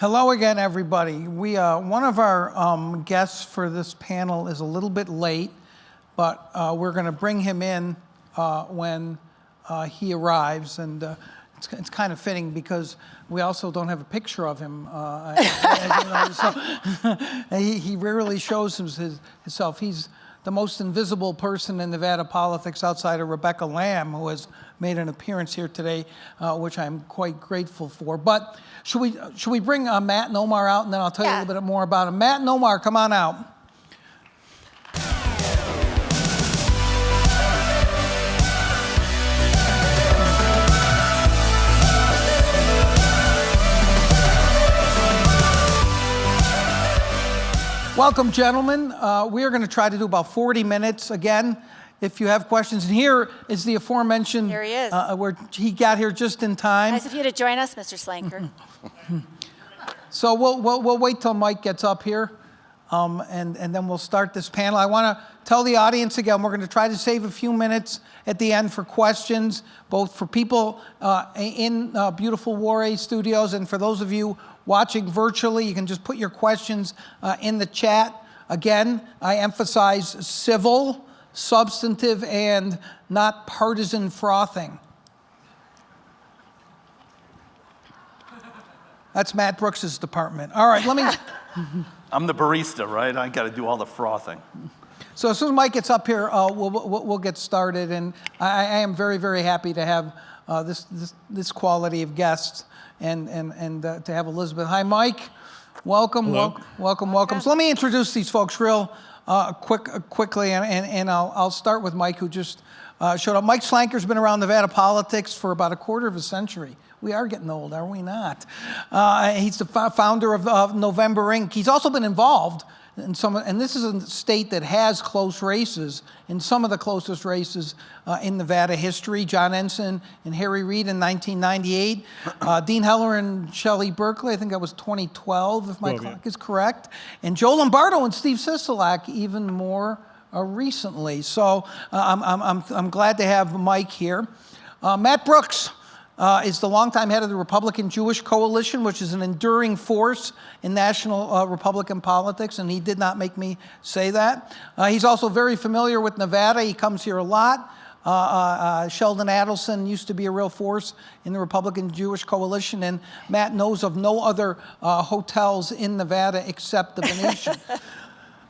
Hello again, everybody. One of our guests for this panel is a little bit late, but we're going to bring him in when he arrives, and it's kind of fitting because we also don't have a picture of him. So he rarely shows himself. He's the most invisible person in Nevada politics outside of Rebecca Lamb, who has made an appearance here today, which I'm quite grateful for. But should we bring Matt and Omar out, and then I'll tell you a little bit more about him. Matt and Omar, come on out. Welcome, gentlemen. We are going to try to do about 40 minutes. Again, if you have questions. And here is the aforementioned. Here he is. Where he got here just in time. Nice of you to join us, Mr. Slanker. So we'll wait till Mike gets up here, and then we'll start this panel. I want to tell the audience again, we're going to try to save a few minutes at the end for questions, both for people in beautiful Warray Studios and for those of you watching virtually. You can just put your questions in the chat. Again, I emphasize civil, substantive, and not partisan frothing. That's Matt Brooks's department. All right, let me... I'm the barista, right? I got to do all the frothing. So as soon as Mike gets up here, we'll get started. And I am very, very happy to have this quality of guests and to have Elizabeth. Hi, Mike. Welcome. Hello. Welcome. So let me introduce these folks real quickly, and I'll start with Mike, who just showed up. Mike Slanker's been around Nevada politics for about a quarter of a century. We are getting old, are we not? He's the founder of November Inc. He's also been involved in some, and this is a state that has close races, in some of the closest races in Nevada history. John Ensign and Harry Reid in 1998. Dean Heller and Shelley Berkeley, I think that was 2012, if my clock is correct. And Joe Lombardo and Steve Sisolak even more recently. So I'm glad to have Mike here. Matt Brooks is the longtime head of the Republican Jewish Coalition, which is an enduring force in national Republican politics, and he did not make me say that. He's also very familiar with Nevada. He comes here a lot. Sheldon Adelson used to be a real force in the Republican Jewish Coalition, and Matt knows of no other hotels in Nevada except the Venetian.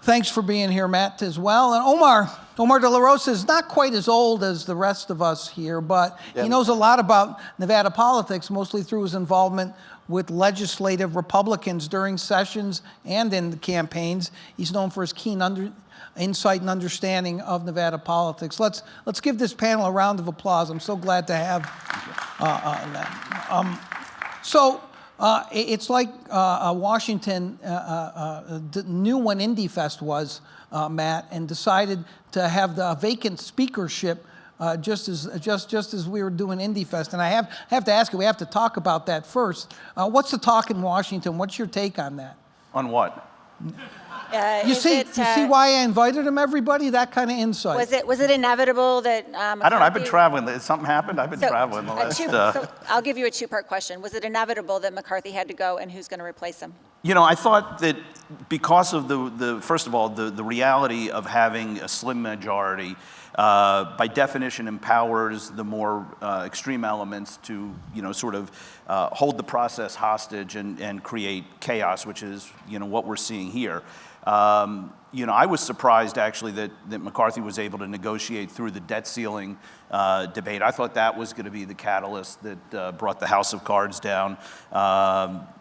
Thanks for being here, Matt, as well. And Omar De La Rosa is not quite as old as the rest of us here, but he knows a lot about Nevada politics, mostly through his involvement with legislative Republicans during sessions and in the campaigns. He's known for his keen insight and understanding of Nevada politics. Let's give this panel a round of applause. I'm so glad to have that. It's like Washington knew when Indy Fest was, Matt, and decided to have the vacant speakership just as we were doing Indy Fest. And I have to ask you, we have to talk about that first. What's the talk in Washington? What's your take on that? On what? You see why I invited him, everybody? That kind of insight. Was it inevitable that I don't know. I've been traveling. Has something happened? I've been traveling the last... So I'll give you a two-part question. Was it inevitable that McCarthy had to go, and who's going to replace him? You know, I thought that because of the first of all, the reality of having a slim majority, by definition empowers the more extreme elements to, sort of hold the process hostage and create chaos, which is, what we're seeing here. I was surprised actually that McCarthy was able to negotiate through the debt ceiling debate. I thought that was going to be the catalyst that brought the House of Cards down.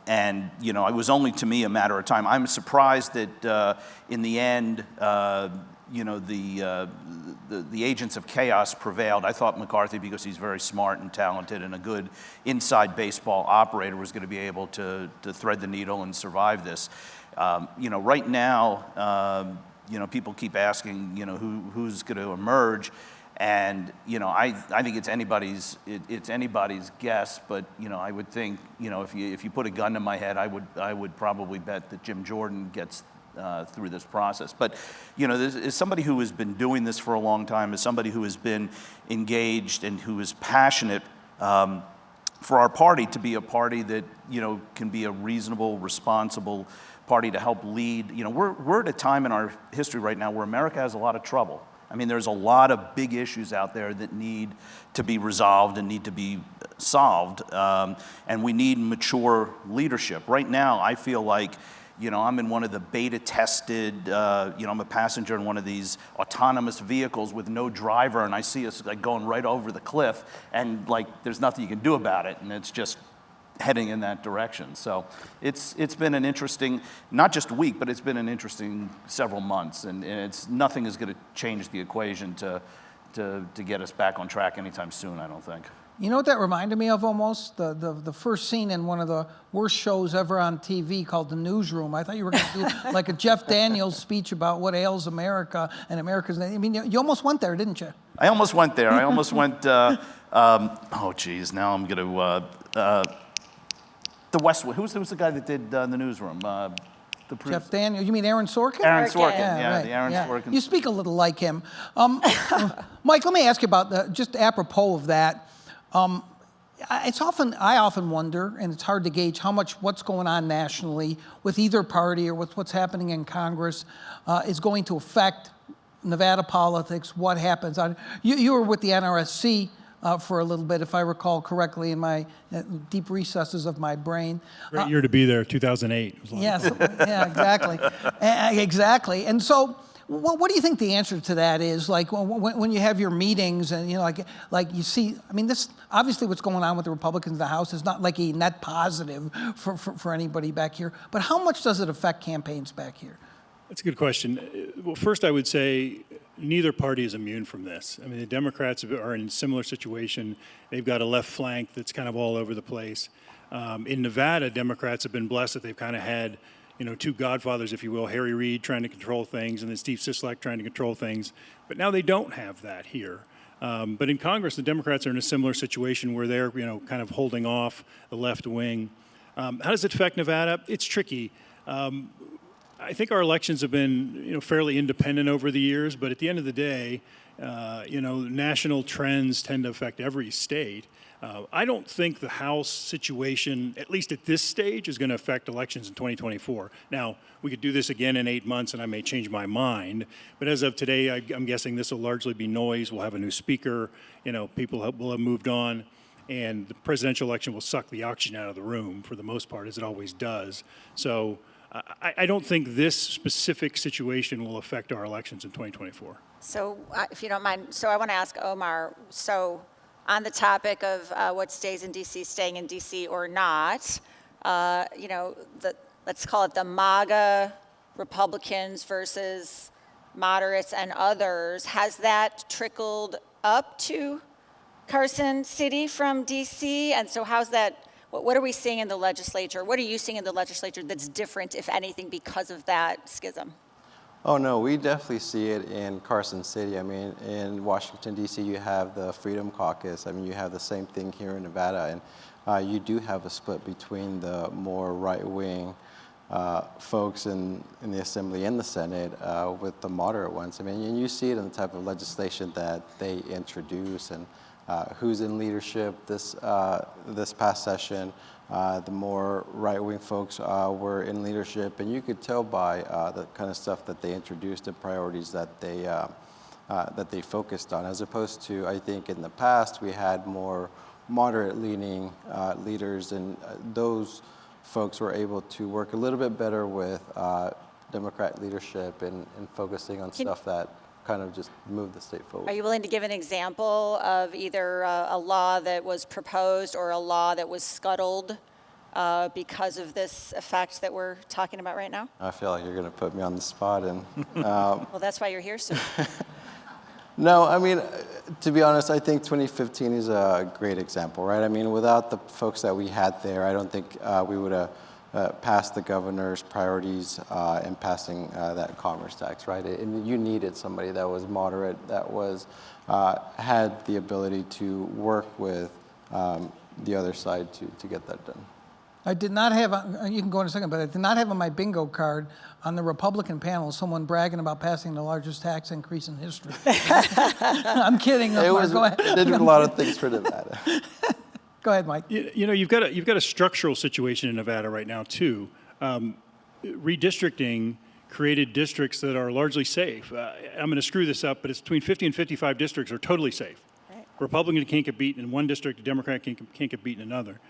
And it was only to me a matter of time. I'm surprised that in the end, the agents of chaos prevailed. I thought McCarthy, because he's very smart and talented and a good inside baseball operator, was going to be able to thread the needle and survive this. Right now, people keep asking, who's going to emerge, and I think it's anybody's guess. But I would think, if you put a gun to my head, I would probably bet that Jim Jordan gets through this process. But as somebody who has been doing this for a long time, as somebody who has been engaged and who is passionate for our party to be a party that, you know, can be a reasonable, responsible party to help lead. You know, we're at a time in our history right now where America has a lot of trouble. I mean, there's a lot of big issues out there that need to be resolved and need to be solved, and we need mature leadership. Right now, I feel like, you know, I'm in one of the beta-tested, you know, I'm a passenger in one of these autonomous vehicles with no driver, and I see us like going right over the cliff, and like there's nothing you can do about it, and it's just heading in that direction. So it's been an interesting, not just week, but it's been an interesting several months, and it's nothing is going to change the equation to get us back on track anytime soon, I don't think. You know what that reminded me of almost? The first scene in one of the worst shows ever on TV called The Newsroom. I thought you were going to do like a Jeff Daniels speech about what ails America and America's. I mean, you almost went there, didn't you? I almost went there. I almost went, oh geez, now I'm going to, the Westwood. Who's the guy that did The Newsroom? Jeff Daniels. You mean Aaron Sorkin? Aaron Sorkin, right, the Aaron Sorkin. You speak a little like him. Mike, let me ask you about just apropos of that. I often wonder, and it's hard to gauge how much what's going on nationally with either party or with what's happening in Congress is going to affect Nevada politics. What happens? You were with the NRSC for a little bit, if I recall correctly, in my deep recesses of my brain. Great year to be there, 2008. Yes, yeah, exactly, exactly. And so, what do you think the answer to that is? Like when you have your meetings, and you know, like you see, I mean, this obviously what's going on with the Republicans in the House is not like a net positive for anybody back here. But how much does it affect campaigns back here? That's a good question. Well, first I would say neither party is immune from this. I mean, the Democrats are in a similar situation. They've got a left flank that's kind of all over the place. In Nevada, Democrats have been blessed that they've kind of had, you know, two godfathers, if you will, Harry Reid trying to control things and then Steve Sisolak trying to control things. But now they don't have that here. But in Congress, the Democrats are in a similar situation where they're, you know, kind of holding off the left wing. How does it affect Nevada? It's tricky. I think our elections have been, you know, fairly independent over the years, but at the end of the day, you know, national trends tend to affect every state. I don't think the House situation, at least at this stage, is going to affect elections in 2024. Now, we could do this again in 8 months and I may change my mind, but as of today, I'm guessing this will largely be noise. We'll have a new speaker, you know, people will have moved on, and the presidential election will suck the oxygen out of the room for the most part, as it always does. So I don't think this specific situation will affect our elections in 2024. So if you don't mind, so I want to ask Omar, so on the topic of what stays in D.C., staying in D.C. or not, you know, let's call it the MAGA Republicans versus moderates and others, has that trickled up to Carson City from D.C.? And so how's that? What are we seeing in the legislature? What are you seeing in the legislature that's different, if anything, because of that schism? Oh, no, we definitely see it in Carson City. I mean, in Washington, D.C., you have the Freedom Caucus. I mean, you have the same thing here in Nevada. And you do have a split between the more right-wing folks in the Assembly and the Senate with the moderate ones. I mean, and you see it in the type of legislation that they introduce and who's in leadership this past session. The more right-wing folks were in leadership, and you could tell by the kind of stuff that they introduced and priorities that they focused on, as opposed to, I think, in the past we had more moderate-leaning leaders, and those folks were able to work a little bit better with Democrat leadership and focusing on stuff that kind of just move the state forward. Are you willing to give an example of either a law that was proposed or a law that was scuttled because of this effect that we're talking about right now? I feel like you're going to put me on the spot. And well, that's why you're here, sir. No, I mean, to be honest, I think 2015 is a great example, right? I mean, without the folks that we had there, I don't think we would have passed the governor's priorities in passing that commerce tax, right? And you needed somebody that was moderate, that was had the ability to work with the other side to get that done. I did not have, you can go in a second, but I did not have on my bingo card on the Republican panel someone bragging about passing the largest tax increase in history. I'm kidding. It Mark, go ahead. They did a lot of things for Nevada. Go ahead, Mike. You know, you've got a structural situation in Nevada right now too. Redistricting created districts that are largely safe. I'm going to screw this up, but it's between 50 and 55 districts are totally safe. Right. Republican can't get beaten in one district, a Democrat can't get beaten in another.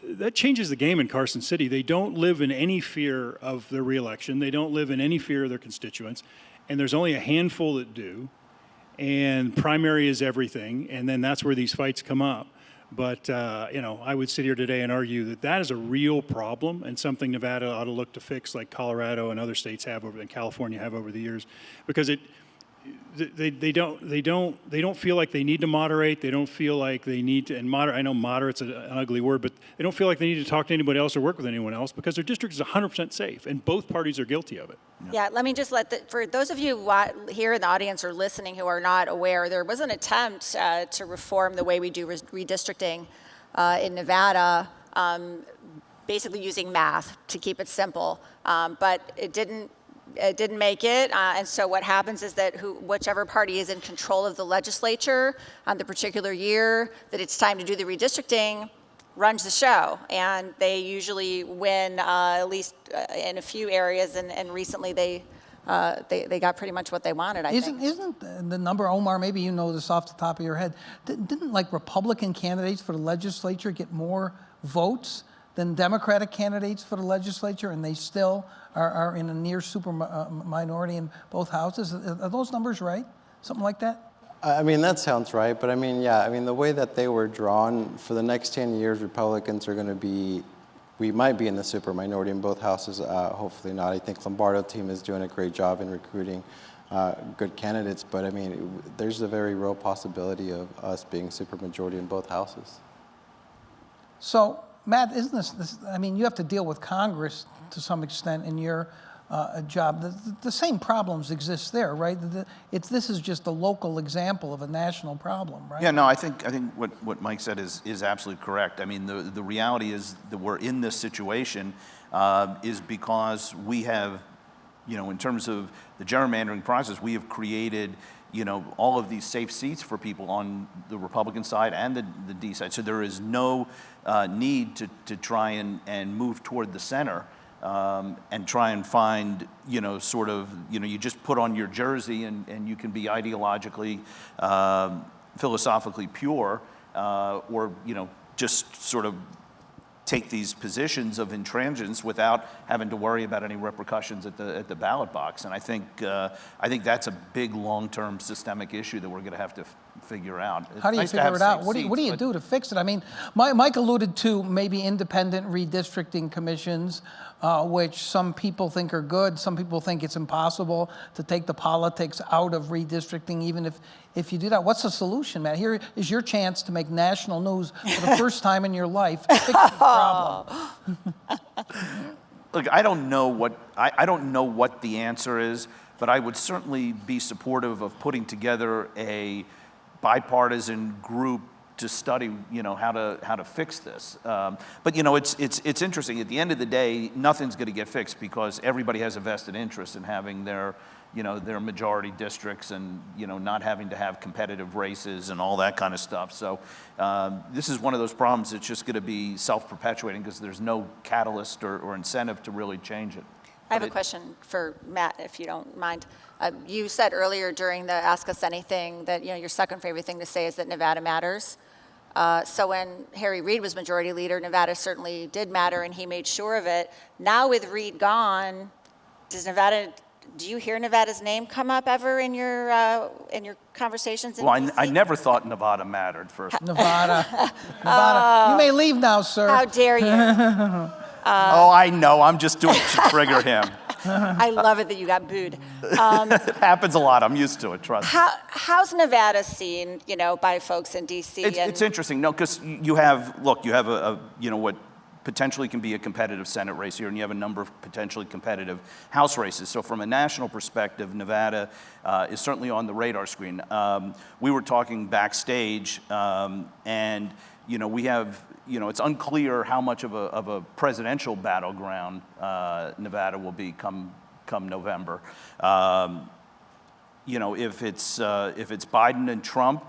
That changes the game in Carson City. They don't live in any fear of their reelection. They don't live in any fear of their constituents. And there's only a handful that do. And primary is everything. And then that's where these fights come up. But, you know, I would sit here today and argue that that is a real problem and something Nevada ought to look to fix, like Colorado and other states have over, and California have over the years, because they don't feel like they need to moderate. They don't feel like they need to, and I know moderate's an ugly word, but they don't feel like they need to talk to anybody else or work with anyone else because their district is 100% safe, and both parties are guilty of it. Yeah, let me just for those of you here in the audience or listening who are not aware, there was an attempt to reform the way we do redistricting in Nevada, basically using math to keep it simple, but it didn't make it, and so what happens is that whichever party is in control of the legislature on the particular year that it's time to do the redistricting runs the show, and they usually win at least in a few areas, and recently they got pretty much what they wanted, I think. Isn't the number, Omar, maybe you know this off the top of your head, didn't like Republican candidates for the legislature get more votes than Democratic candidates for the legislature, and they still are in a near super minority in both houses? Are those numbers right? Something like that? I mean, that sounds right, but I mean, yeah, I mean, the way that they were drawn, for the next 10 years, Republicans are going to be, we might be in the super minority in both houses, hopefully not. I think Lombardo team is doing a great job in recruiting good candidates, but I mean, there's a very real possibility of us being super majority in both houses. So, Matt, isn't this, I mean, you have to deal with Congress to some extent in your job. The same problems exist there, right? This is just a local example of a national problem, right? Yeah, no, I think what Mike said is absolutely correct. I mean, the reality is that we're in this situation is because we have, you know, in terms of the gerrymandering process, we have created, you know, all of these safe seats for people on the Republican side and the D side. So there is no need to try and move toward the center and try and find, you know, sort of, you know, you just put on your jersey and you can be ideologically, philosophically pure, or, you know, just sort of take these positions of intransigence without having to worry about any repercussions at the ballot box. And I think that's a big long-term systemic issue that we're going to have to figure out. How do you figure it out? What do you do to fix it? I mean, Mike alluded to maybe independent redistricting commissions, which some people think are good. Some people think it's impossible to take the politics out of redistricting, even if you do that. What's the solution, Matt? Here is your chance to make national news for the first time in your life. Fix the problem. Look, I don't know what the answer is, but I would certainly be supportive of putting together a bipartisan group to study, you know, how to fix this. But you know, it's interesting. At the end of the day, nothing's going to get fixed because everybody has a vested interest in having their majority districts and, you know, not having to have competitive races and all that kind of stuff. So this is one of those problems that's just going to be self-perpetuating because there's no catalyst or incentive to really change it. I have a question for Matt, if you don't mind. You said earlier during the Ask Us Anything that, you know, your second favorite thing to say is that Nevada matters. So when Harry Reid was majority leader, Nevada certainly did matter, and he made sure of it. Now with Reid gone, do you hear Nevada's name come up ever in your conversations in Well, DC? I never thought Nevada mattered, first. Nevada. You may leave now, sir. How dare you? Oh, I know. I'm just doing it to trigger him. I love it that you got booed. It happens a lot. I'm used to it. Trust me. How's Nevada seen, you know, by folks in DC? It's interesting. No, because you have a you know, what potentially can be a competitive Senate race here, and you have a number of potentially competitive House races. So from a national perspective, Nevada is certainly on the radar screen. We were talking backstage, and you know, we have, you know, it's unclear how much of a presidential battleground Nevada will be come November. You know, if it's Biden and Trump,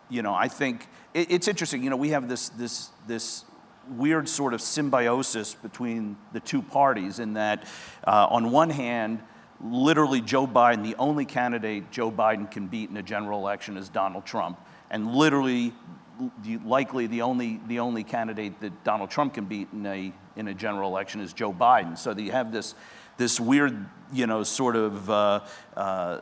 you know, I think it's interesting. You know, we have this weird sort of symbiosis between the two parties in that, on one hand, literally Joe Biden, the only candidate Joe Biden can beat in a general election is Donald Trump, and literally, likely the only candidate that Donald Trump can beat in a general election is Joe Biden. So you have this weird, you know, sort of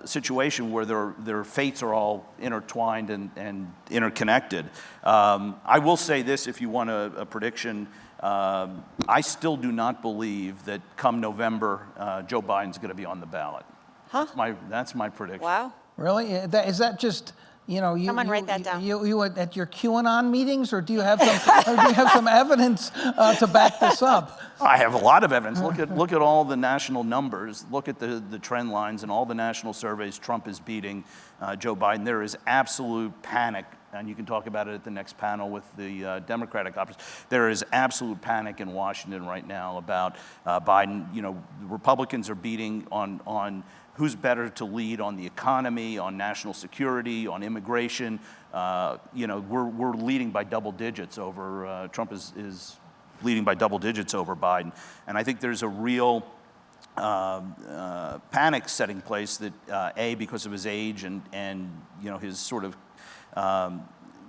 situation where their fates are all intertwined and interconnected. I will say this, if you want a prediction, I still do not believe that come November, Joe Biden's going to be on the ballot. Huh? That's my prediction. Wow. Really? Is that just, you know, Someone write that down. You at your QAnon meetings, or do you have some evidence to back this up? I have a lot of evidence. Look at all the national numbers. Look at the trend lines and all the national surveys. Trump is beating Joe Biden. There is absolute panic, and you can talk about it at the next panel with the Democratic opposition. There is absolute panic in Washington right now about Biden. You know, the Republicans are beating on who's better to lead on the economy, on national security, on immigration. You know, we're leading by double digits over, Trump is leading by double digits over Biden. And I think there's a real panic setting place that, because of his age and you know, his sort of,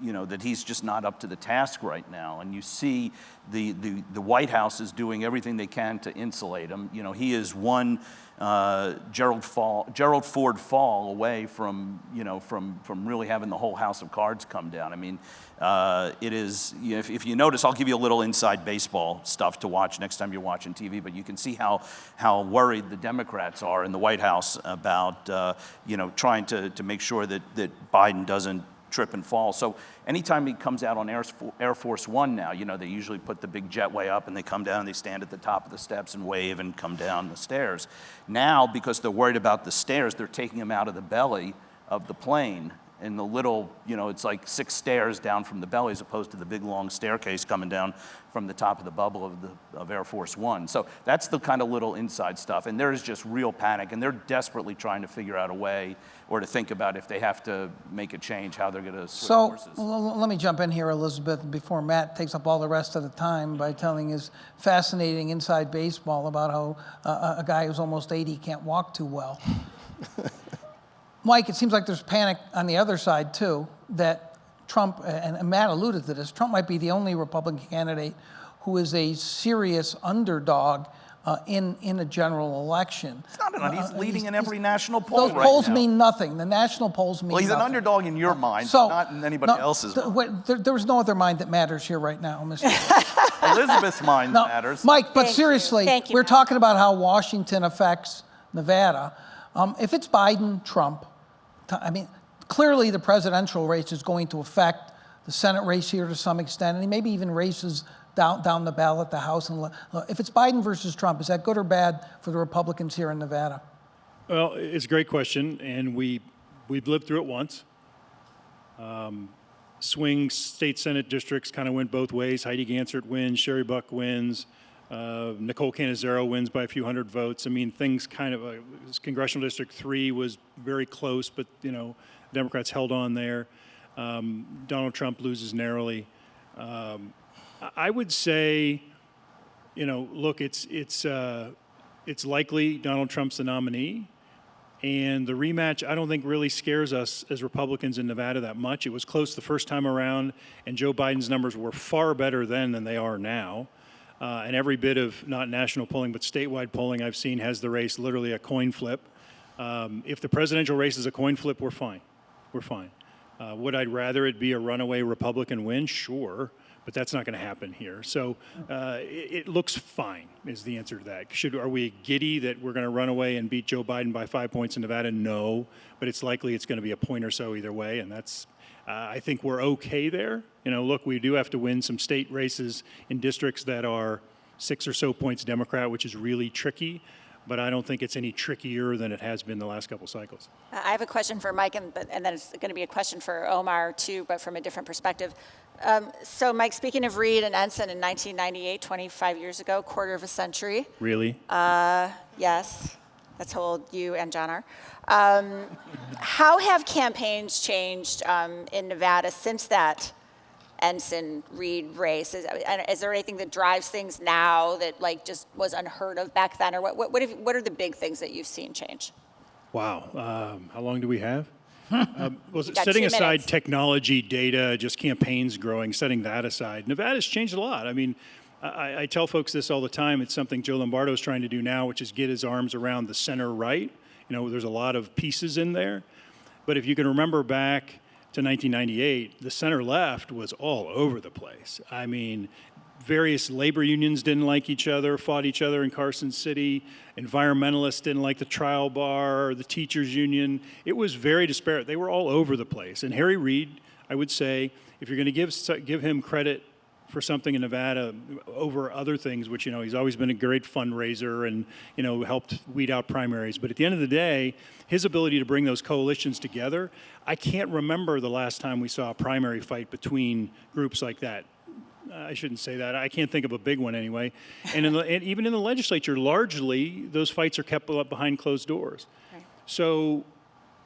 you know, that he's just not up to the task right now. And you see the White House is doing everything they can to insulate him. You know, he is one Gerald Ford fall away from, you know, from really having the whole house of cards come down. I mean, it is, you know, if you notice, I'll give you a little inside baseball stuff to watch next time you're watching TV, but you can see how worried the Democrats are in the White House about, you know, trying to make sure that Biden doesn't trip and fall. So anytime he comes out on Air Force One now, you know, they usually put the big jetway up and they come down and they stand at the top of the steps and wave and come down the stairs. Now, because they're worried about the stairs, they're taking him out of the belly of the plane. And the little, you know, it's like 6 stairs down from the belly as opposed to the big long staircase coming down from the top of the bubble of Air Force One. So that's the kind of little inside stuff. And there is just real panic, and they're desperately trying to figure out a way or to think about if they have to make a change, how they're going to switch So horses. let me jump in here, Elizabeth, before Matt takes up all the rest of the time by telling his fascinating inside baseball about how a guy who's almost 80 can't walk too well. Mike, it seems like there's panic on the other side, too, that Trump, and Matt alluded to this, Trump might be the only Republican candidate who is a serious underdog in a general election. It's not an, he's leading in every national poll Those right polls now. mean nothing. The national polls mean nothing. Well, he's an underdog in your mind, So, but not in anybody else's mind. There was no other mind that matters here right now, Mr. Elizabeth's mind No, matters. Mike, but Thank you. seriously, Thank you, we're Matt. talking about how Washington affects Nevada. If it's Biden, Trump, I mean, clearly the presidential race is going to affect the Senate race here to some extent, and maybe even races down the ballot, the House. And if it's Biden versus Trump, is that good or bad for the Republicans here in Nevada? Well, it's a great question, and we've lived through it once. Swing state Senate districts kind of went both ways. Heidi Gansert wins, Sherry Buck wins, Nicole Cannizzaro wins by a few hundred votes. I mean, things kind of, Congressional District 3 was very close, but, you know, Democrats held on there. Donald Trump loses narrowly. I would say, you know, look, it's likely Donald Trump's the nominee. And the rematch, I don't think really scares us as Republicans in Nevada that much. It was close the first time around, and Joe Biden's numbers were far better then than they are now. And every bit of, not national polling, but statewide polling I've seen has the race literally a coin flip. If the presidential race is a coin flip, we're fine. We're fine. Would I rather it be a runaway Republican win? Sure, but that's not going to happen here. So it looks fine is the answer to that. Are we giddy that we're going to run away and beat Joe Biden by 5 points in Nevada? No, but it's likely it's going to be a point or so either way, and that's, I think we're okay there. You know, look, we do have to win some state races in districts that are 6 or so points Democrat, which is really tricky, but I don't think it's any trickier than it has been the last couple cycles. I have a question for Mike, and then it's going to be a question for Omar, too, but from a different perspective. So, Mike, speaking of Reed and Ensign in 1998, 25 years ago, quarter of a century. Really? Yes, that's how old you and John are. How have campaigns changed in Nevada since that Ensign Reed race? Is there anything that drives things now that like just was unheard of back then? Or what are the big things that you've seen change? Wow. How long do we have? Well, got setting 2 aside minutes. technology, data, just campaigns growing, setting that aside, Nevada's changed a lot. I mean, I tell folks this all the time. It's something Joe Lombardo is trying to do now, which is get his arms around the center right. You know, there's a lot of pieces in there. But if you can remember back to 1998, the center left was all over the place. I mean, various labor unions didn't like each other, fought each other in Carson City. Environmentalists didn't like the trial bar, the teachers union. It was very disparate. They were all over the place. And Harry Reid, I would say, if you're going to give him credit for something in Nevada over other things, which, you know, he's always been a great fundraiser and, you know, helped weed out primaries. But at the end of the day, his ability to bring those coalitions together, I can't remember the last time we saw a primary fight between groups like that. I shouldn't say that. I can't think of a big one anyway. And, and even in the legislature, largely, those fights are kept up behind closed doors. Right. So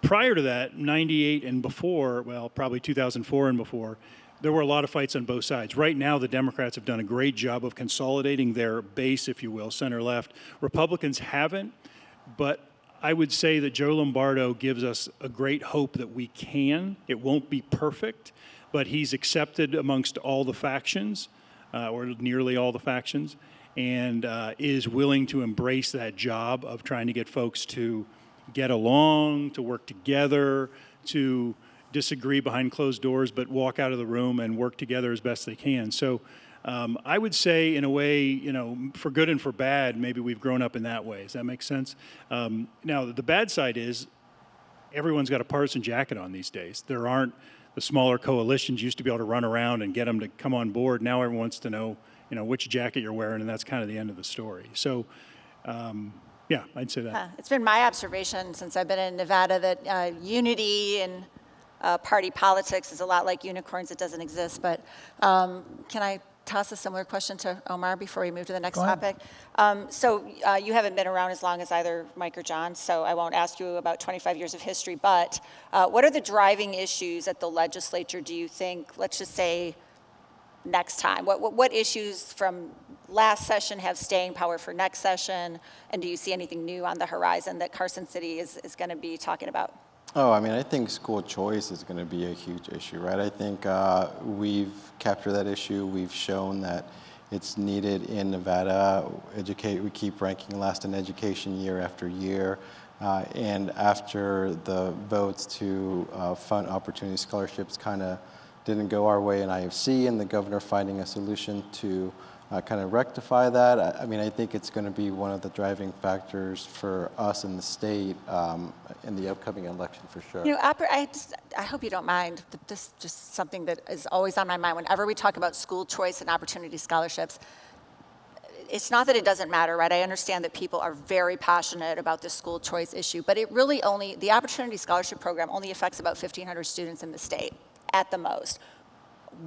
prior to that, 98 and before, well, probably 2004 and before, there were a lot of fights on both sides. Right now, the Democrats have done a great job of consolidating their base, if you will, center-left. Republicans haven't, but I would say that Joe Lombardo gives us a great hope that we can. It won't be perfect, but he's accepted amongst all the factions, or nearly all the factions, and is willing to embrace that job of trying to get folks to get along, to work together, to disagree behind closed doors, but walk out of the room and work together as best they can. So I would say, in a way, you know, for good and for bad, maybe we've grown up in that way. Does that make sense? Now, the bad side is everyone's got a partisan jacket on these days. There aren't the smaller coalitions used to be able to run around and get them to come on board. Now everyone wants to know, you know, which jacket you're wearing, and that's kind of the end of the story. So, yeah, I'd say that. It's been my observation since I've been in Nevada that unity and party politics is a lot like unicorns. It doesn't exist. But can I toss a similar question to Omar before we move to the next Go ahead. topic? So you haven't been around as long as either Mike or John, so I won't ask you about 25 years of history. But what are the driving issues at the legislature, do you think, let's just say next time? What issues from last session have staying power for next session? And do you see anything new on the horizon that Carson City is going to be talking about? Oh, I mean, I think school choice is going to be a huge issue, right? I think we've captured that issue. We've shown that it's needed in Nevada. We keep ranking last in education year after year. And after the votes to fund opportunity scholarships kind of didn't go our way in IFC, and the governor finding a solution to kind of rectify that. I mean, I think it's going to be one of the driving factors for us in the state in the upcoming election for sure. You know, I hope you don't mind. This is just something that is always on my mind whenever we talk about school choice and opportunity scholarships. It's not that it doesn't matter, right? I understand that people are very passionate about the school choice issue, but it really the Opportunity Scholarship Program only affects about 1,500 students in the state at the most.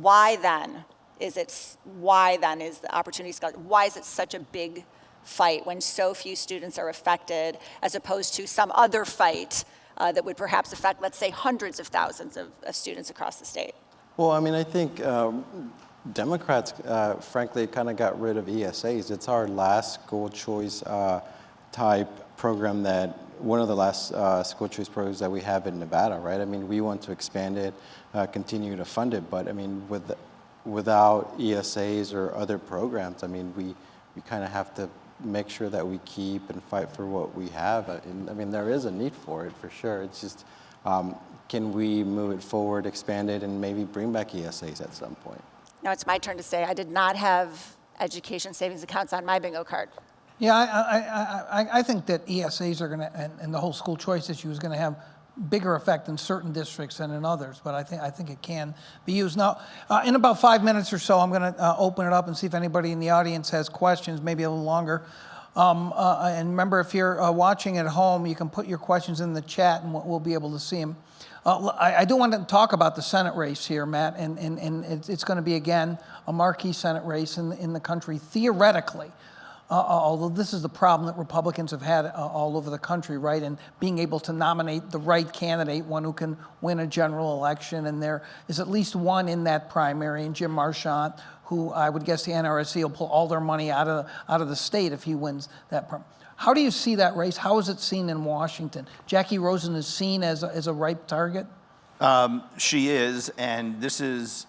Why then is the Opportunity Scholarship, why is it such a big fight when so few students are affected, as opposed to some other fight that would perhaps affect, let's say, hundreds of thousands of students across the state? Well, I mean, I think Democrats, frankly, kind of got rid of ESAs. It's our last school choice type program one of the last school choice programs that we have in Nevada, right? I mean, we want to expand it, continue to fund it, but I mean, without ESAs or other programs, I mean, we kind of have to make sure that we keep and fight for what we have. And, I mean, there is a need for it, for sure. It's just, can we move it forward, expand it, and maybe bring back ESAs at some point? Now it's my turn to say I did not have education savings accounts on my bingo card. Yeah, I think that ESAs are going to, and the whole school choice issue is going to have bigger effect in certain districts than in others, but I think it can be used. Now, in about 5 minutes or so, I'm going to open it up and see if anybody in the audience has questions, maybe a little longer. And remember, if you're watching at home, you can put your questions in the chat and we'll be able to see them. I do want to talk about the Senate race here, Matt, and it's going to be, again, a marquee Senate race in the country, theoretically. although this is the problem that Republicans have had all over the country, right? And being able to nominate the right candidate, one who can win a general election. And there is at least one in that primary, and Jim Marchant, who I would guess the NRSC will pull all their money out of the state if he wins that primary. How do you see that race? How is it seen in Washington? Jackie Rosen is seen as a ripe target? She is, and this is,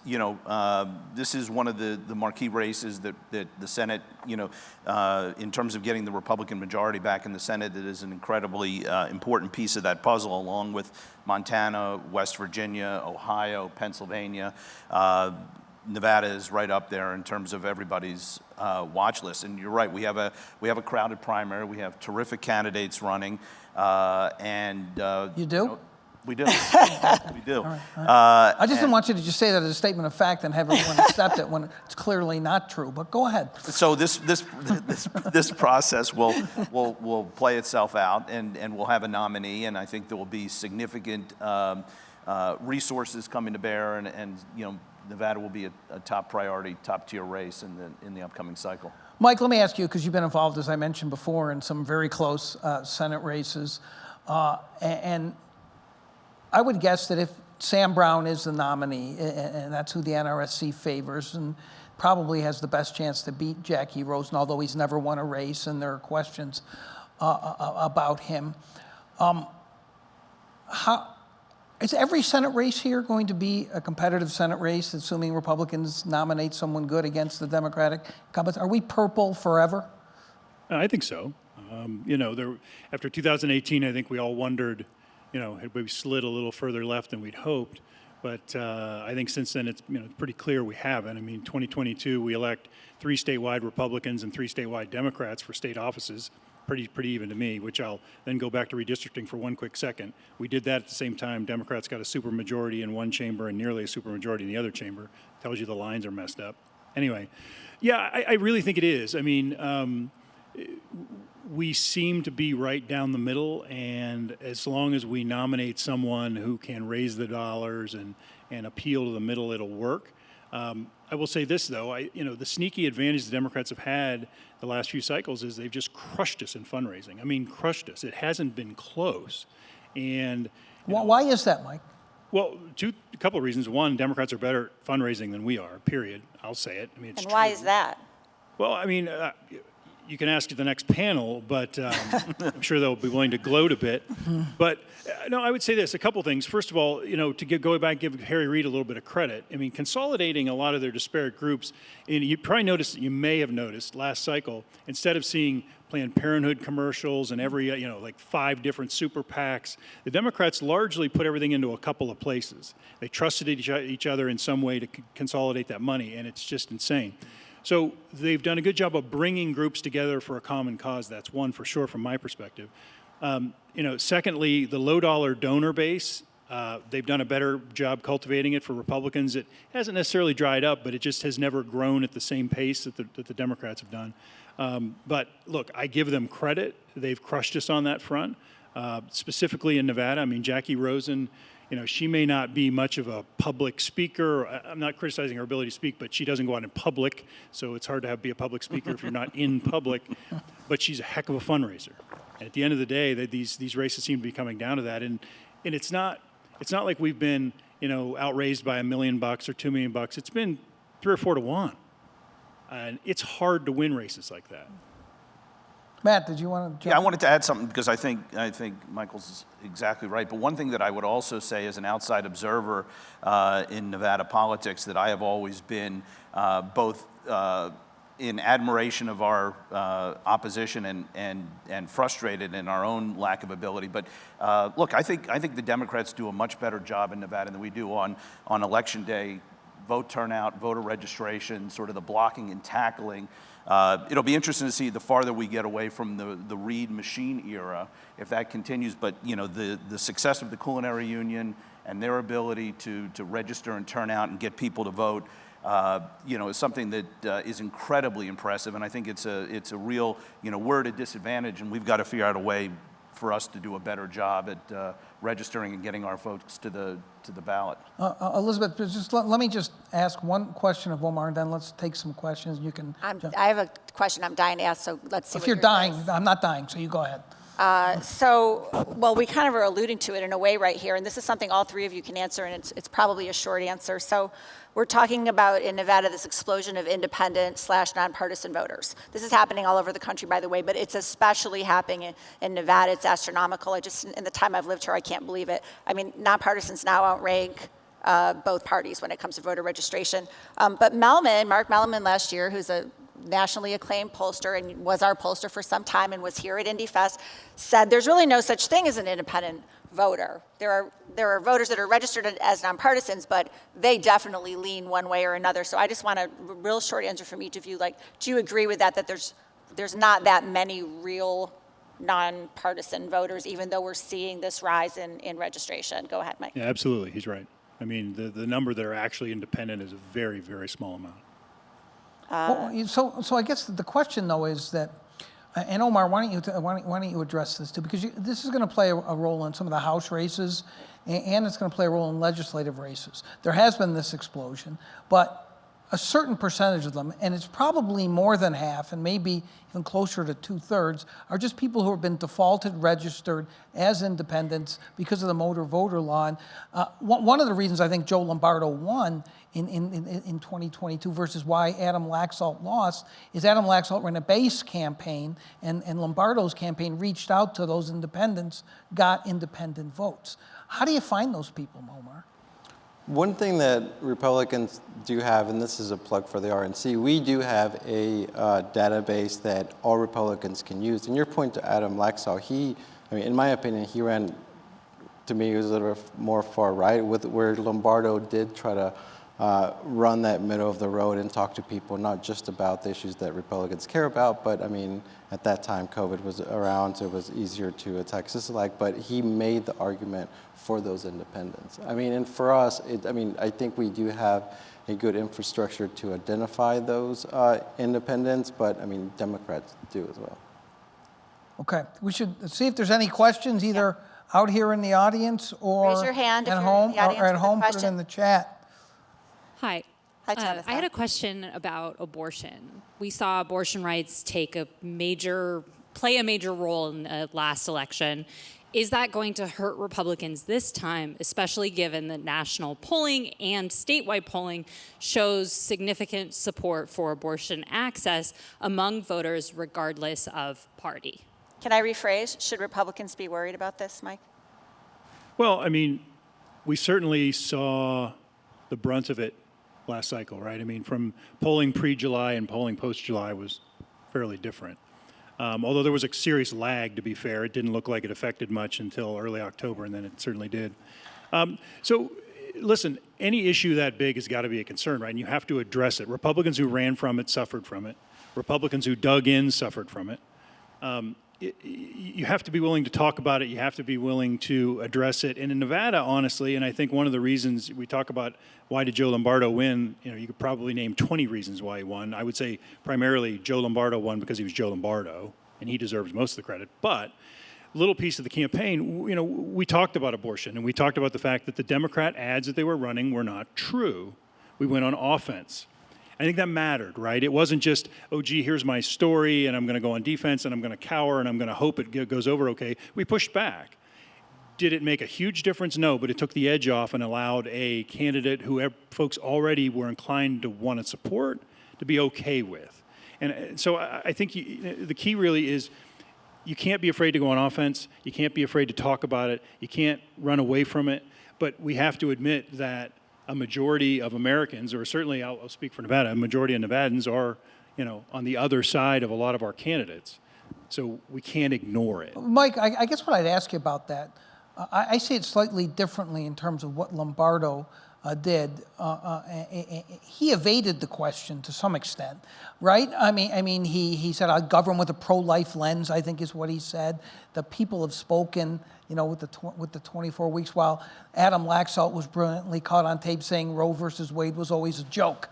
this is one of the marquee races that the Senate, in terms of getting the Republican majority back in the Senate, that is an incredibly important piece of that puzzle, along with Montana, West Virginia, Ohio, Pennsylvania. Nevada is right up there in terms of everybody's watch list. And you're right, we have a crowded primary. We have terrific candidates running, You do? We do. We do. I just didn't want you to just say that as a statement of fact and have everyone accept it when it's clearly not true. But go ahead. So this process will play itself out, and we'll have a nominee, and I think there will be significant resources coming to bear, and Nevada will be a top priority, top tier race in the upcoming cycle. Mike, let me ask you, because you've been involved, as I mentioned before, in some very close Senate races, and I would guess that if Sam Brown is the nominee, and that's who the NRSC favors, and probably has the best chance to beat Jackie Rosen, although he's never won a race, and there are questions about him. Is every Senate race here going to be a competitive Senate race, assuming Republicans nominate someone good against the Democratic incumbents? Are we purple forever? I think so. After 2018, I think we all wondered, had we slid a little further left than we'd hoped. But I think since then it's pretty clear we haven't. I mean, 2022 we elect 3 statewide Republicans and 3 statewide Democrats for state offices. Pretty even to me, which I'll then go back to redistricting for one quick second. We did that at the same time. Democrats got a supermajority in one chamber and nearly a supermajority in the other chamber. Tells you the lines are messed up. Anyway, yeah, I really think it is. I mean, we seem to be right down the middle, and as long as we nominate someone who can raise the dollars and appeal to the middle, it'll work. I will say this, though. The sneaky advantage the Democrats have had the last few cycles is they've just crushed us in fundraising. I mean, crushed us. It hasn't been close. And Why is that, Mike? well, a couple of reasons. One, Democrats are better at fundraising than we are, period. I'll say it. I mean, it's And why true. is that? Well, I mean, you can ask the next panel, but I'm sure they'll be willing to gloat a bit. But no, I would say this, a couple things. First of all, go back and give Harry Reid a little bit of credit. I mean, consolidating a lot of their disparate groups, and you probably noticed, you may have noticed last cycle, instead of seeing Planned Parenthood commercials and every, like 5 different super PACs, the Democrats largely put everything into a couple of places. They trusted each other in some way to consolidate that money, and it's just insane. So they've done a good job of bringing groups together for a common cause. That's one for sure from my perspective. Secondly, the low-dollar donor base, they've done a better job cultivating it for Republicans. It hasn't necessarily dried up, but it just has never grown at the same pace that the Democrats have done. But look, I give them credit. They've crushed us on that front, specifically in Nevada. I mean, Jackie Rosen, she may not be much of a public speaker. I'm not criticizing her ability to speak, but she doesn't go out in public, so it's hard to be a public speaker if you're not in public. But she's a heck of a fundraiser. And at the end of the day, these races seem to be coming down to that. And it's not like we've been outraised by $1 million or $2 million. It's been 3 or 4 to 1, and it's hard to win races like that. Matt, did you want to jump Yeah, I wanted to add something because I think Michael's exactly right. But one thing that I would also say as an outside observer in Nevada politics that I have always been both in admiration of our opposition and frustrated in our own lack of ability. But look, I think the Democrats do a much better job in Nevada than we do on Election Day, vote turnout, voter registration, sort of the blocking and tackling. It'll be interesting to see the farther we get away from the Reid machine era, if that continues. But the success of the Culinary Union and their ability to register and turn out and get people to vote, is something that is incredibly impressive. And I think it's a real, we're at a disadvantage, and we've got to figure out a way for us to do a better job at registering and getting our folks to the ballot. Elizabeth, let me just ask one question of Omar, and then let's take some questions. You can. I have a question I'm dying to ask, so let's see If what you're yours dying, is. I'm not dying, so you go ahead. Well, we kind of are alluding to it in a way right here, and this is something all three of you can answer, and it's probably a short answer. So we're talking about in Nevada this explosion of independent/nonpartisan voters. This is happening all over the country, by the way, but it's especially happening in Nevada. It's astronomical. In the time I've lived here, I can't believe it. I mean, nonpartisans now outrank both parties when it comes to voter registration. But Mark Mellman last year, who's a nationally acclaimed pollster and was our pollster for some time and was here at IndyFest, said there's really no such thing as an independent voter. There are voters that are registered as nonpartisans, but they definitely lean one way or another. So I just want a real short answer from each of you. Like, do you agree with that there's not that many real nonpartisan voters, even though we're seeing this rise in registration? Go ahead, Mike. Yeah, absolutely, he's right. I mean, the number that are actually independent is a very, very small amount. So I guess the question though is that, and Omar, why don't you address this too? Because this is going to play a role in some of the House races, and it's going to play a role in legislative races. There has been this explosion, but a certain percentage of them, and it's probably more than half, and maybe even closer to 2/3, are just people who have been defaulted registered as independents because of the motor voter law. And one of the reasons I think Joe Lombardo won in 2022 versus why Adam Laxalt lost is Adam Laxalt ran a base campaign, and Lombardo's campaign reached out to those independents, got independent votes. How do you find those people, Omar? One thing that Republicans do have, and this is a plug for the RNC, we do have a database that all Republicans can use. And your point to Adam Laxalt, in my opinion, he ran, to me, he was a little more far right, where Lombardo did try to run that middle of the road and talk to people, not just about the issues that Republicans care about, but I mean, at that time, COVID was around, so it was easier to attack Sisolak, but he made the argument for those independents. I mean, and for us, I think we do have a good infrastructure to identify those independents, but I mean, Democrats do as well. Okay, we should see if there's any questions either out here in the audience or Raise your hand if at you're home, in the audience or at with a home, put it question. in the chat. Hi. Hi, Tabitha. I had a question about abortion. We saw abortion rights play a major role in the last election. Is that going to hurt Republicans this time, especially given that national polling and statewide polling shows significant support for abortion access among voters regardless of party? Can I rephrase? Should Republicans be worried about this, Mike? Well, I mean, we certainly saw the brunt of it last cycle, right? I mean, from polling pre-July and polling post-July was fairly different. Although there was a serious lag, to be fair. It didn't look like it affected much until early October, and then it certainly did. So, listen, any issue that big has got to be a concern, right? And you have to address it. Republicans who ran from it suffered from it. Republicans who dug in suffered from it. You have to be willing to talk about it. You have to be willing to address it. And in Nevada, honestly, and I think one of the reasons we talk about why did Joe Lombardo win, you could probably name 20 reasons why he won. I would say primarily Joe Lombardo won because he was Joe Lombardo, and he deserves most of the credit. But a little piece of the campaign, we talked about abortion, and we talked about the fact that the Democrat ads that they were running were not true. We went on offense. I think that mattered, right? It wasn't just, oh, gee, here's my story, and I'm going to go on defense, and I'm going to cower, and I'm going to hope it goes over okay. We pushed back. Did it make a huge difference? No, but it took the edge off and allowed a candidate who folks already were inclined to want to support to be okay with. And so I think the key really is you can't be afraid to go on offense. You can't be afraid to talk about it. You can't run away from it. But we have to admit that a majority of Americans, or certainly I'll speak for Nevada, a majority of Nevadans are, on the other side of a lot of our candidates. So we can't ignore it. Mike, I guess what I'd ask you about that, I see it slightly differently in terms of what Lombardo did. He evaded the question to some extent, right? I mean, he said, "I'll govern with a pro-life lens," I think is what he said. The people have spoken, with the 24 weeks, while Adam Laxalt was brilliantly caught on tape saying Roe versus Wade was always a joke.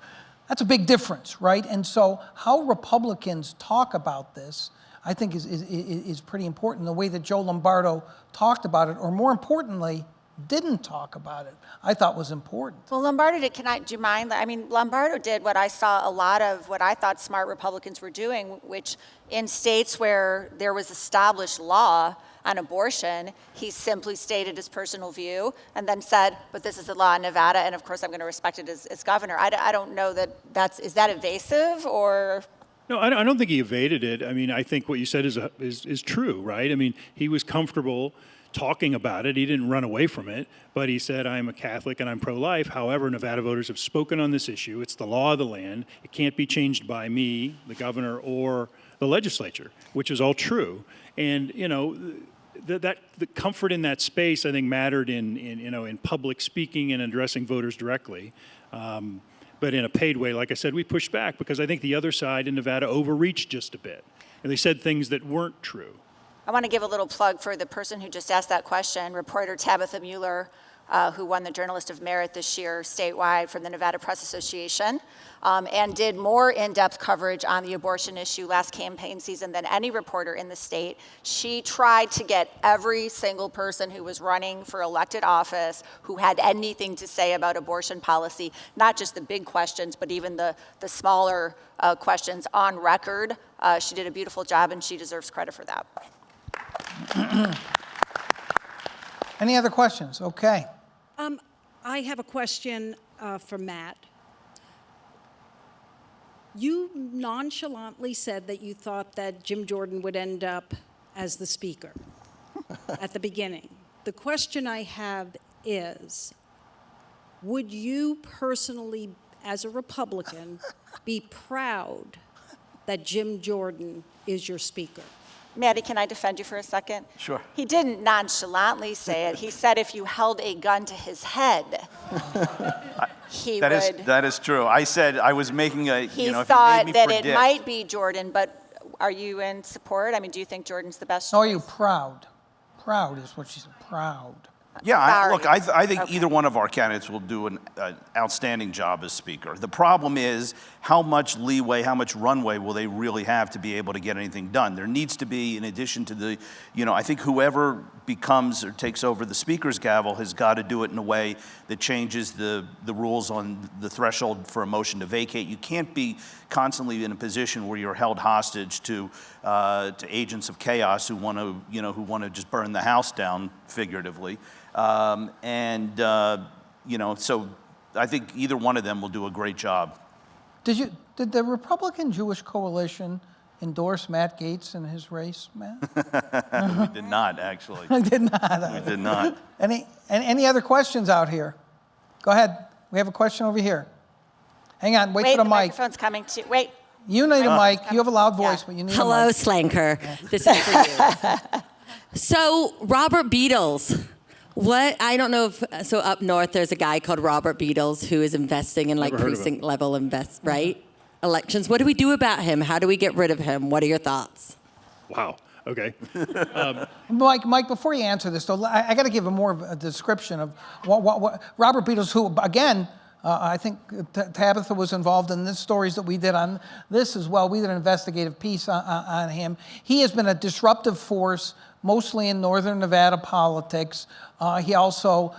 That's a big difference, right? And so how Republicans talk about this, I think is pretty important. The way that Joe Lombardo talked about it, or more importantly, didn't talk about it, I thought was important. Well, Lombardo did, do you mind? I mean, Lombardo did what I saw a lot of what I thought smart Republicans were doing, which in states where there was established law on abortion, he simply stated his personal view and then said, but this is the law in Nevada, and of course I'm going to respect it as governor. I don't know is that evasive or? No, I don't think he evaded it. I mean, I think what you said is true, right? I mean, he was comfortable talking about it. He didn't run away from it, but he said, I'm a Catholic and I'm pro-life. However, Nevada voters have spoken on this issue. It's the law of the land. It can't be changed by me, the governor, or the legislature, which is all true. And, you know, the comfort in that space, I think, mattered in public speaking and addressing voters directly. But in a paid way, like I said, we pushed back because I think the other side in Nevada overreached just a bit. And they said things that weren't true. I want to give a little plug for the person who just asked that question, reporter Tabitha Mueller, who won the Journalist of Merit this year statewide from the Nevada Press Association, and did more in-depth coverage on the abortion issue last campaign season than any reporter in the state. She tried to get every single person who was running for elected office who had anything to say about abortion policy, not just the big questions, but even the smaller questions on record. She did a beautiful job, and she deserves credit for that. Any other questions? Okay. I have a question for Matt. You nonchalantly said that you thought that Jim Jordan would end up as the speaker at the beginning. The question I have is, would you personally, as a Republican, be proud that Jim Jordan is your speaker? Maddie, can I defend you for a second? Sure. He didn't nonchalantly say it. He said if you held a gun to his head, he would. That is true. I said I was making a, He you know, if thought you made me that predict. it might be Jordan, but are you in support? I mean, do you think Jordan's the best So are choice? you proud? Proud is what she said, proud. Yeah, look, Sorry. I think Okay. either one of our candidates will do an outstanding job as speaker. The problem is how much leeway, how much runway will they really have to be able to get anything done? There needs to be, in addition to the, you know, I think whoever becomes or takes over the speaker's gavel has got to do it in a way that changes the rules on the threshold for a motion to vacate. You can't be constantly in a position where you're held hostage to agents of chaos who want to just burn the house down, figuratively. You know, so I think either one of them will do a great job. Did the Republican Jewish Coalition endorse Matt Gaetz in his race, Matt? We did not, actually. I did not. We did not. Any other questions out here? Go ahead. We have a question over here. Hang on. Wait Wait, for the the mic. microphone's coming to. Wait. You need a mic. You have a loud voice, Yeah. but you need Hello, a mic. Slanker. This is for you. So, Robert Beadles. What, I don't know if, so up north there's a guy called Robert Beadles who is investing in like Never heard of him. precinct level right? Elections. What do we do about him? How do we get rid of him? What are your thoughts? Wow. Okay. Mike, before you answer this, though, I got to give more of a description of what Robert Beadles, who, again, I think Tabitha was involved in the stories that we did on this as well. We did an investigative piece on him. He has been a disruptive force, mostly in northern Nevada politics. He also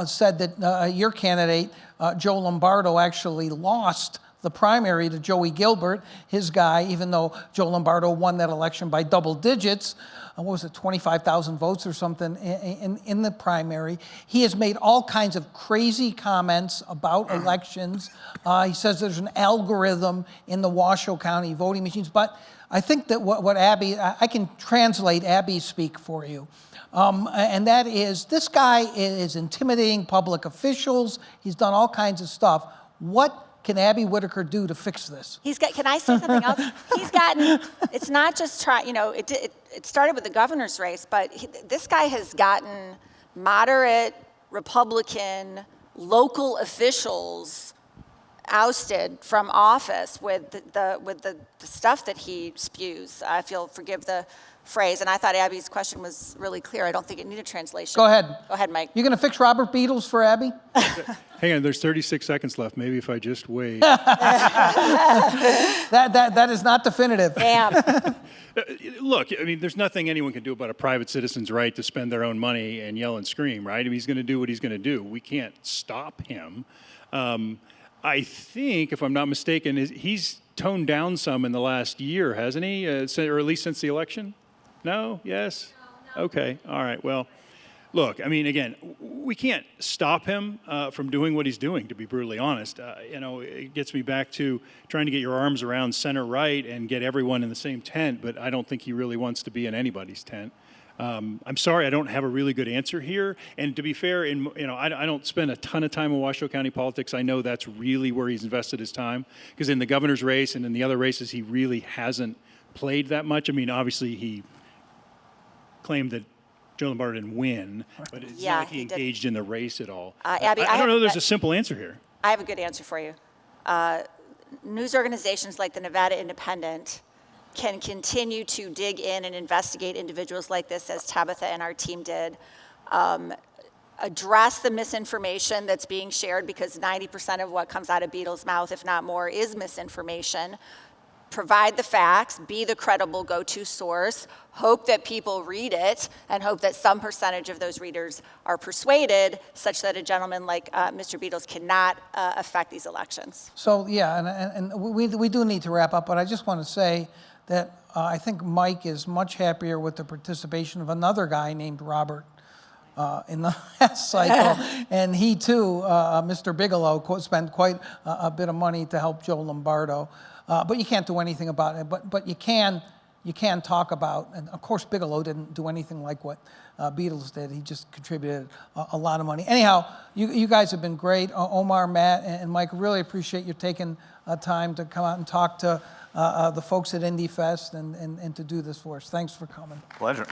said that your candidate, Joe Lombardo, actually lost the primary to Joey Gilbert, his guy, even though Joe Lombardo won that election by double digits. What was it, 25,000 votes or something in the primary. He has made all kinds of crazy comments about elections. He says there's an algorithm in the Washoe County voting machines. But I think that what Abby, I can translate Abby speak for you. And that is, this guy is intimidating public officials. He's done all kinds of stuff. What can Abby Whitaker do to fix this? Can I say something else? He's gotten, it's not just it started with the governor's race, but this guy has gotten moderate Republican local officials ousted from office with the stuff that he spews, if you'll forgive the phrase. And I thought Abby's question was really clear. I don't think it needed translation. Go ahead. Go ahead, Mike. You going to fix Robert Beatles for Abby? Hang on, there's 36 seconds left. Maybe if I just wait. That is not definitive. Damn. Look, I mean, there's nothing anyone can do about a private citizen's right to spend their own money and yell and scream, right? I mean, he's going to do what he's going to do. We can't stop him. I think, if I'm not mistaken, he's toned down some in the last year, hasn't he? Or at least since the election? No? Yes? No. Okay. All right. Well, look, I mean, again, we can't stop him from doing what he's doing, to be brutally honest. It gets me back to trying to get your arms around center right and get everyone in the same tent, but I don't think he really wants to be in anybody's tent. I'm sorry, I don't have a really good answer here. And to be fair, I don't spend a ton of time in Washoe County politics. I know that's really where he's invested his time, because in the governor's race and in the other races, he really hasn't played that much. I mean, obviously, he claimed that Joe Lombardo didn't win, but it's Yeah, not like he he did. engaged in the race at all. Abby, I don't know have- there's a simple answer here. I have a good answer for you. News organizations like the Nevada Independent can continue to dig in and investigate individuals like this, as Tabitha and our team did. Address the misinformation that's being shared, because 90% of what comes out of Beatles' mouth, if not more, is misinformation. Provide the facts, be the credible go-to source, hope that people read it, and hope that some percentage of those readers are persuaded such that a gentleman like Mr. Beatles cannot affect these elections. So, yeah, and we do need to wrap up, but I just want to say that I think Mike is much happier with the participation of another guy named Robert in the last cycle. And he, too, Mr. Bigelow, spent quite a bit of money to help Joe Lombardo. But you can't do anything about it. But you can talk about, and of course Bigelow didn't do anything like what Beatles did. He just contributed a lot of money. Anyhow, you guys have been great. Omar, Matt, and Mike, really appreciate you taking time to come out and talk to the folks at Indy Fest and to do this for us. Thanks for coming. Pleasure.